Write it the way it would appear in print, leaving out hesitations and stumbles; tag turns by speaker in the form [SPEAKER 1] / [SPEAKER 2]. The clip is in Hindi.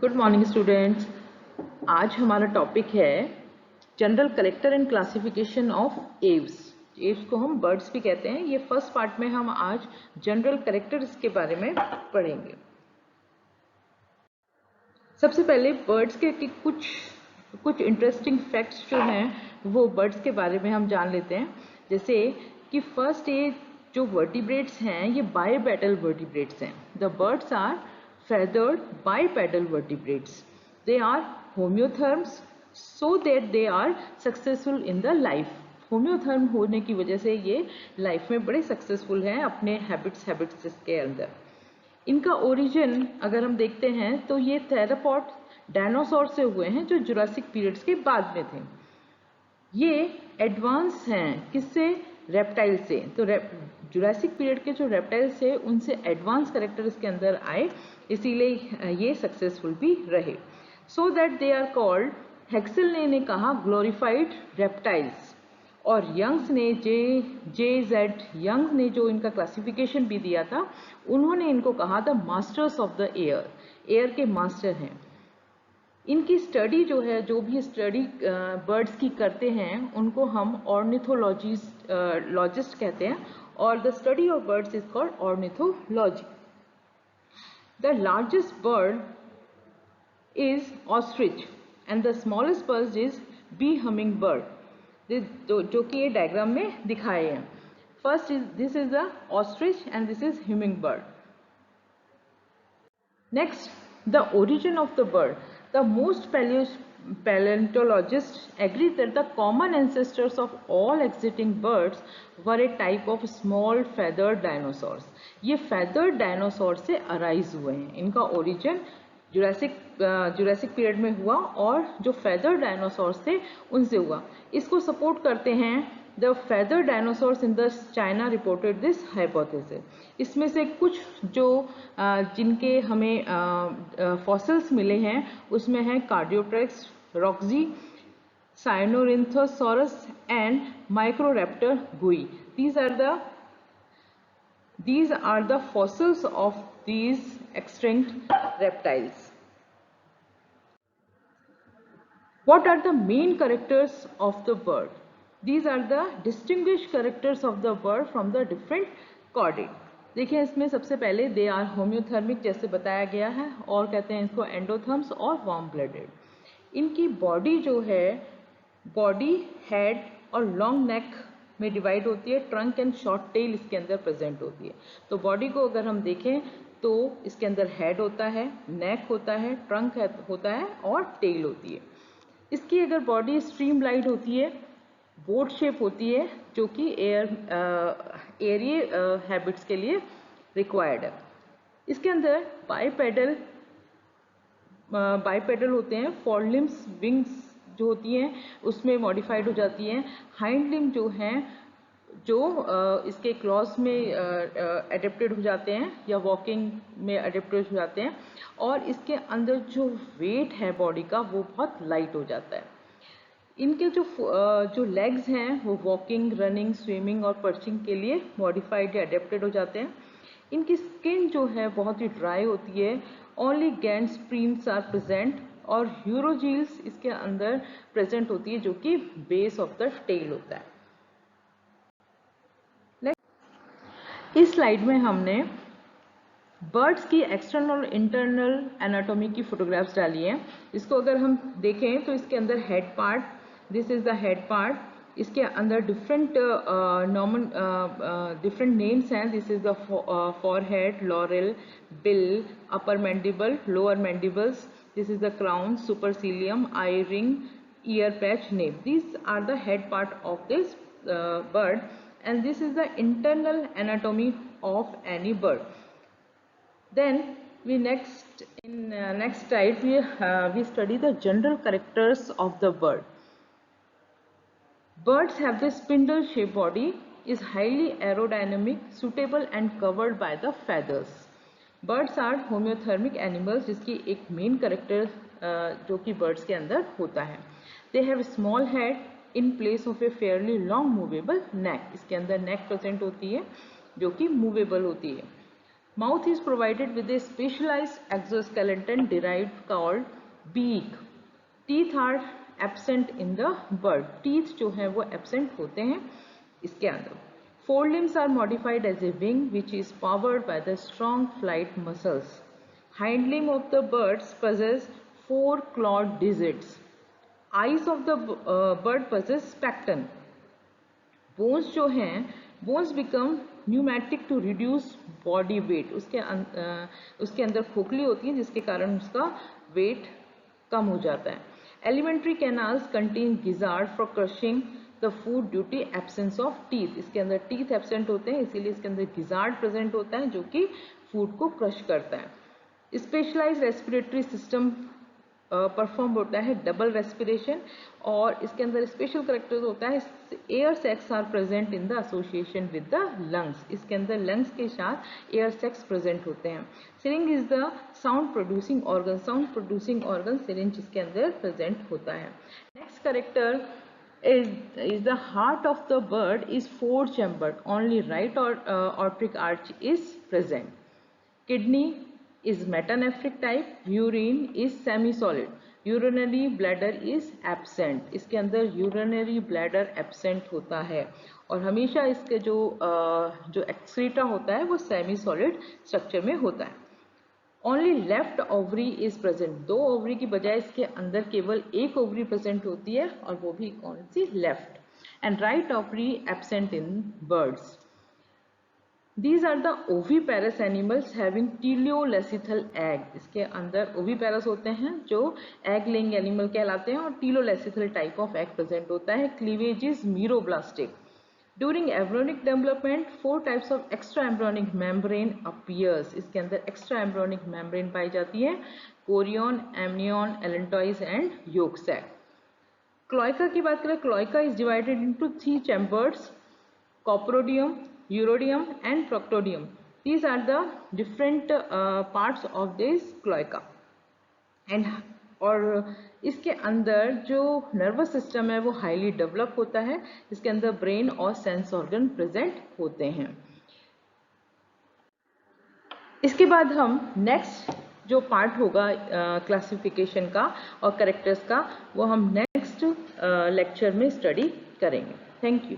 [SPEAKER 1] Good morning students. आज हमारा टॉपिक है general character and classification of Aves. Aves को हम बर्ड्स भी कहते हैं। ये फर्स्ट पार्ट में हम आज जनरल करेक्टर्स के बारे में पढ़ेंगे। सबसे पहले बर्ड्स के कुछ इंटरेस्टिंग फैक्ट्स जो हैं वो बर्ड्स के बारे में हम जान लेते हैं। जैसे कि फर्स्ट ये जो वर्टिब्रेट्स हैं ये बाइपेडल वर्टिब्रेट्स हैं। The birds are feathered bipedal vertebrates. They are homeotherms so that they are successful in the life. होम्योथर्म होने की वजह से ये लाइफ में बड़े सक्सेसफुल हैं अपने हैबिट्स के अंदर। इनका ओरिजिन अगर हम देखते हैं तो ये थेरापॉड डायनासोर से हुए हैं जो जुरासिक पीरियड्स के बाद में थे। ये एडवांस हैं किससे? रेप्टाइल से। तो जुरासिक पीरियड के जो रेप्टाइल्स थे उनसे एडवांस कैरेक्टर इसके अंदर आए, इसीलिए ये सक्सेसफुल भी रहे। So that they are called, हेक्सेल ने कहा ग्लोरिफाइड रेप्टाइल्स, और यंग्स ने जेजेड यंग ने जो इनका क्लासिफिकेशन भी दिया था उन्होंने इनको कहा the masters of the air, air के मास्टर हैं। इनकी स्टडी जो है, जो भी स्टडी बर्ड्स की करते हैं उनको हम ऑर्निथोलॉजिस्ट कहते हैं, और the study of birds is called ornithology. The largest bird is ostrich and the smallest bird is bee hummingbird, जो कि ये डायग्राम में दिखाए हैं। First is this is the ostrich and this is hummingbird. Next, the origin of the bird. The most paleontologists agree that the common ancestors of all existing birds were a type of small feathered dinosaurs. ये feathered dinosaur से arise हुए हैं। इनका origin जुरासिक पीरियड में हुआ और जो feathered dinosaurs थे उनसे हुआ। इसको support करते हैं The feathered dinosaurs in the China reported this hypothesis. इसमें से कुछ जो जिनके हमें फॉसिल्स मिले हैं उसमें है कार्डियोट्रेक्स, रॉक्जी, साइनोरिंथोसॉरस एंड माइक्रोरैप्टर गुई. These are the fossils of these extinct reptiles. What are the main characters of the bird? These are the distinguished characters of the bird from the different chordate. देखिए इसमें सबसे पहले दे आर होम्योथर्मिक जैसे बताया गया है, और कहते हैं इसको एंडोथर्म्स और वार्म ब्लडेड। इनकी बॉडी जो है, बॉडी हेड और लॉन्ग नेक में डिवाइड होती है। ट्रंक एंड शॉर्ट टेल इसके अंदर प्रेजेंट होती है। तो बॉडी को अगर हम देखें तो इसके अंदर हेड होता है, नेक होता है, ट्रंक होता है और टेल होती है। इसकी अगर बॉडी स्ट्रीमलाइड होती है, बोट शेप होती है, जो कि एरिए हैबिट्स के लिए रिक्वायर्ड है। इसके अंदर बाइपेडल होते हैं। फोरलिम्स, विंग्स जो होती हैं उसमें मॉडिफाइड हो जाती हैं। हाइंड लिम्ब जो हैं जो इसके क्लॉज में एडेप्टेड हो जाते हैं या वॉकिंग में एडेप्टेड हो जाते हैं, और इसके अंदर जो वेट है बॉडी का वो बहुत लाइट हो जाता है। इनके जो लेग्स हैं वो वॉकिंग, रनिंग, स्विमिंग और पर्चिंग के लिए मॉडिफाइड या अडेप्टेड हो जाते हैं। इनकी स्किन जो है बहुत ही ड्राई होती है। ओनली गैंड्स प्रीम्स आर प्रेजेंट, और यूरोजील्स इसके अंदर प्रेजेंट होती है जो कि बेस ऑफ द टेल होता है। इस स्लाइड में हमने बर्ड्स की एक्सटर्नल और इंटरनल एनाटॉमी की फोटोग्राफ्स डाली हैं। इसको अगर हम देखें तो इसके अंदर head part, this is the head part. इसके अंदर डिफरेंट नेम्स हैं। This is the forehead, loral, bill, upper mandible, lower mandibles, this is the crown, supercilium, eye ring, ear patch, nape. These are the head part of this bird, and this is the internal anatomy of any bird. Then we next slide we study the general characters of the bird. Birds have the spindle shaped body, is highly aerodynamic, suitable and covered by the feathers. Birds are homeothermic animals, जिसकी एक main character जो कि birds के अंदर होता है. They have small head in place of a fairly long movable neck. इसके अंदर neck present होती है जो कि movable होती है. Mouth is provided with a specialized exoskeleton derived called beak. Teeth are absent in the bird. Teeth जो है वो absent होते हैं इसके अंदर. Forelimbs are modified as a wing which is powered by the strong flight muscles. Hind limb of the birds possess 4 clawed digits. Eyes of the bird possess spectrum. Bones जो हैं bones become pneumatic to reduce body weight. उसके अंदर खोखली होती है जिसके कारण उसका वेट कम हो जाता है. Alimentary canals contain gizzard for crushing the food due to absence of teeth. इसके अंदर टीथ एब्सेंट होते हैं इसीलिए इसके अंदर गिजार्ड प्रेजेंट होता है जो कि फूड को क्रश करता है. स्पेशलाइज्ड रेस्पिरेटरी सिस्टम परफॉर्म होता है डबल रेस्पिरेशन और इसके अंदर स्पेशल करेक्टर होता है air sacs are present in the association with the lungs. इसके अंदर लंग्स के साथ एयर सैक्स प्रेजेंट होते हैं. Syringe is the sound producing organ. Sound producing organ syringe इसके अंदर प्रेजेंट होता है. Next character is the heart of the bird is 4 chambered. Only right aortic arch is present. Kidney is metanephric type. Urine is semi-solid. Urinary bladder is absent. इसके अंदर urinary bladder absent होता है और हमेशा इसके जो excreta होता है वो semi-solid structure में होता है. Only left ovary is present. 2 ovary की बजाय इसके अंदर केवल एक ovary present होती है और वो भी कौन सी left. And right ovary absent in birds. These are the oviparous animals having teleolacithal egg. इसके अंदर oviparous होते हैं जो egg laying animal कहलाते हैं और teleolacithal type of egg present होता है. Cleavage is meroblastic. During embryonic development, 4 types of extra embryonic membrane appears. इसके अंदर extra embryonic membrane पाई जाती है. Chorion, amnion, allantois and yolk sac. Cloaca की बात करें, cloaca is divided into 3 chambers: coprodium, urodium and proctodium. These are the different parts of this cloaca. And और इसके अंदर जो नर्वस सिस्टम है वो हाईली डेवलप होता है. इसके अंदर ब्रेन और सेंस ऑर्गन प्रेजेंट होते हैं. इसके बाद हम नेक्स्ट जो पार्ट होगा क्लासिफिकेशन का और कैरेक्टर्स का वो हम नेक्स्ट लेक्चर में स्टडी करेंगे. Thank you.